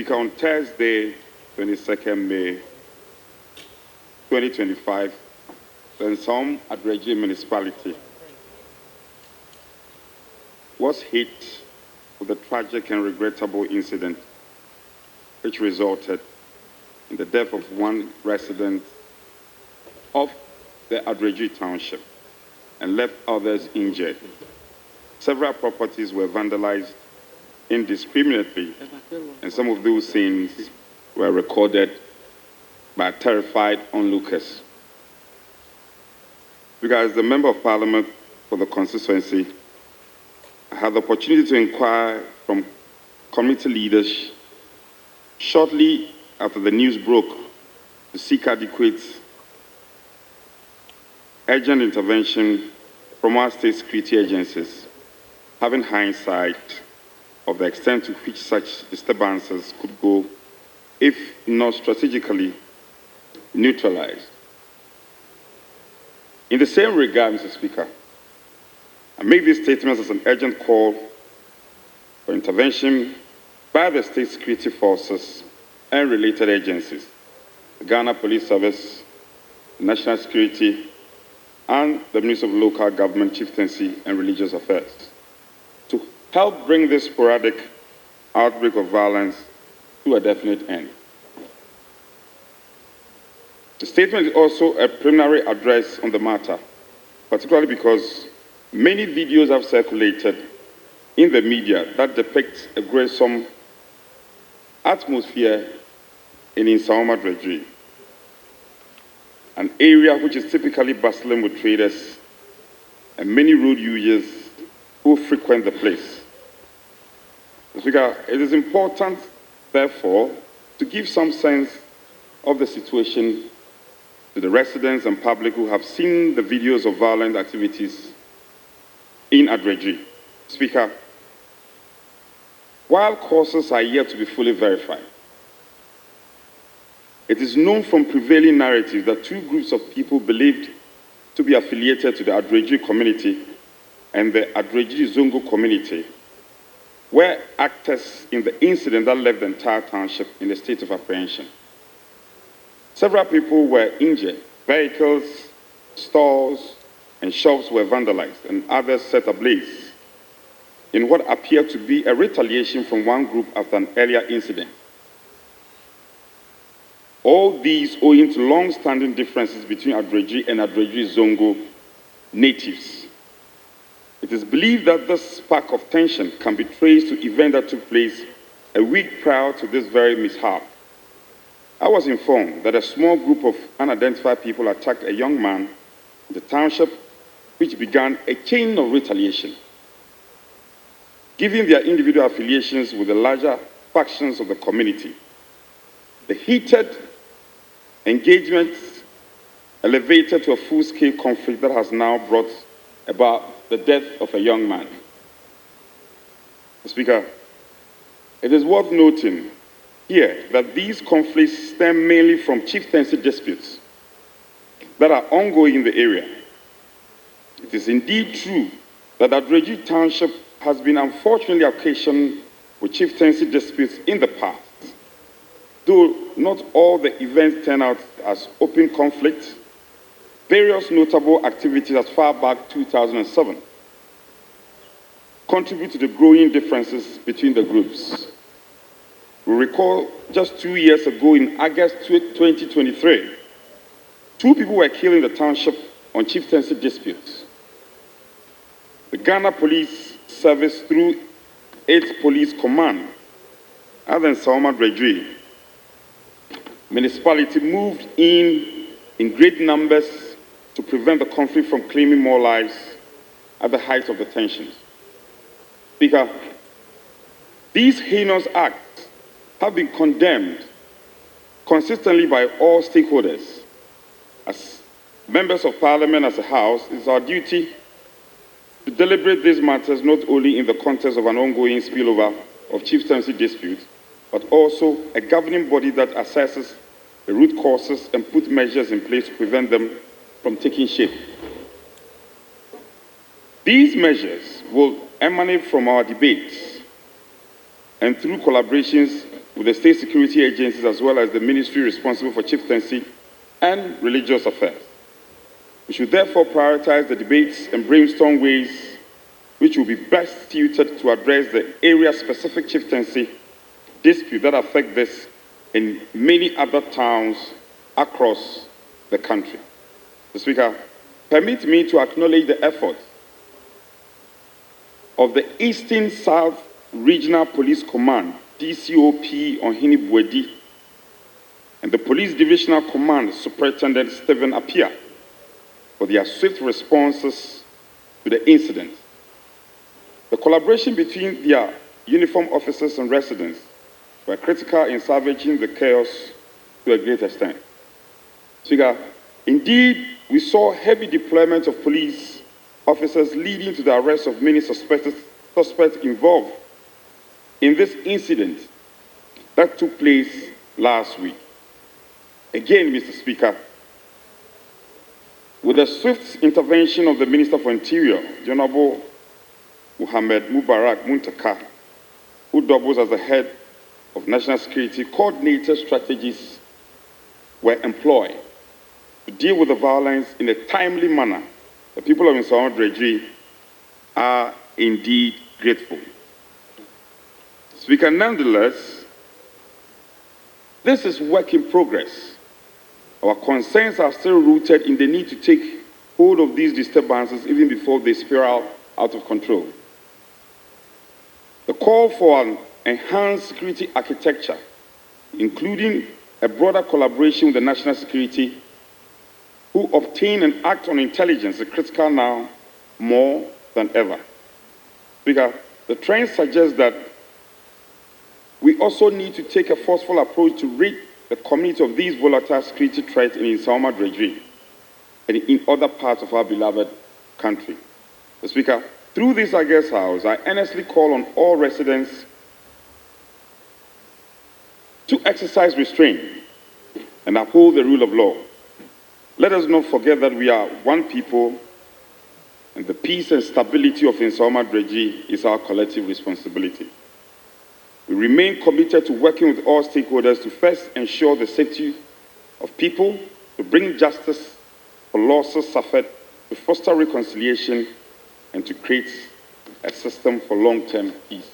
Speaker, on Thursday, 22nd May 2025, the Nsawam Adoagyiri municipality was hit with a tragic and regrettable incident which resulted in the death of one resident of the Adoagyiri township and left others injured. Several properties were vandalized indiscriminately, and some of those scenes were recorded by terrified onlookers. Because as the Member of Parliament for the constituency, I had the opportunity to inquire from community leaders shortly after the news broke to seek adequate urgent intervention from our state security agencies, having hindsight of the extent to which such disturbances could go if not strategically neutralized. In the same regard, Mr. Speaker, I make these statements as an urgent call for intervention by the state security forces and related agencies, the Ghana Police Service, National Security, and the Ministry of Local Government, Chieftaincy, and Religious Affairs, to help bring this sporadic outbreak of violence to a definite end. The statement is also a preliminary address on the matter, particularly because many videos have circulated in the media that depict a gruesome atmosphere in Nsawam Adoagyiri, an area which is typically bustling with traders and many road users who frequent the place. Mr. Speaker, it is important, therefore, to give some sense of the situation to the residents and public who have seen the videos of violent activities in Adoagyiri. Speaker, while causes are yet to be fully verified, it is known from prevailing narratives that two groups of people believed to be affiliated to the Adoagyiri community and the Adoagyiri Zongo community were actors in the incident that left the entire township in a state of apprehension. Several people were injured. Vehicles, stores, and shops were vandalized, and others set ablaze in what appeared to be a retaliation from one group after an earlier incident. All these owing to long-standing differences between Adoagyiri and Adoagyiri Zongo natives. It is believed that this spark of tension can be traced to events that took place a week prior to this very mishap. I was informed that a small group of unidentified people attacked a young man in the township, which began a chain of retaliation. Given their individual affiliations with the larger factions of the community, the heated engagement elevated to a full-scale conflict that has now brought about the death of a young man. Mr. Speaker, it is worth noting here that these conflicts stem mainly from chieftaincy disputes that are ongoing in the area. It is indeed true that Adoagyiri Township has been unfortunately occasioned with chieftaincy disputes in the past. Though not all the events turn out as open conflict, various notable activities as far back 2007 contribute to the growing differences between the groups. We recall just 2 years ago in August 2023, 2 people were killed in the township on chieftaincy disputes. The Ghana Police Service, through its police command, at the Nsawam Adoagyiri municipality, moved in great numbers to prevent the conflict from claiming more lives at the height of the tensions. Speaker, these heinous acts have been condemned consistently by all stakeholders. As members of Parliament, as a House, it is our duty to deliberate these matters not only in the context of an ongoing spillover of chieftaincy disputes, but also a governing body that assesses the root causes and puts measures in place to prevent them from taking shape. These measures will emanate from our debates and through collaborations with the state security agencies as well as the ministry responsible for chieftaincy and religious affairs. We should therefore prioritize the debates and brainstorm ways which will be best suited to address the area-specific chieftaincy dispute that affect this in many other towns across the country. Mr. Speaker, permit me to acknowledge the efforts of the Eastern South Regional Police Command, DCOP Ohini Buedi, and the Police Divisional Command Superintendent Stephen Appiah for their swift responses to the incident. The collaboration between their uniformed officers and residents were critical in salvaging the chaos to a great extent. Speaker, indeed, we saw heavy deployment of police officers leading to the arrest of many suspects involved in this incident that took place last week. Again, Mr. Speaker, with the swift intervention of the Minister for Interior, the Honorable Mohammed Mubarak Muntaka, who doubles as the head of national security, coordinated strategies were employed to deal with the violence in a timely manner. The people of Nsawam Adoagyiri are indeed grateful. Speaker, nonetheless, this is work in progress. Our concerns are still rooted in the need to take hold of these disturbances even before they spiral out of control. The call for an enhanced security architecture, including a broader collaboration with the national security, who obtain and act on intelligence, is critical now more than ever. Speaker, the trend suggests that we also need to take a forceful approach to rid the community of these volatile security threats in Nsawam Adoagyiri and in other parts of our beloved country. Mr. Speaker, through this August House, I earnestly call on all residents to exercise restraint and uphold the rule of law. Let us not forget that we are one people, and the peace and stability of Nsawam Adoagyiri is our collective responsibility. We remain committed to working with all stakeholders to first ensure the safety of people, to bring justice for losses suffered, to foster reconciliation, and to create a system for long-term peace.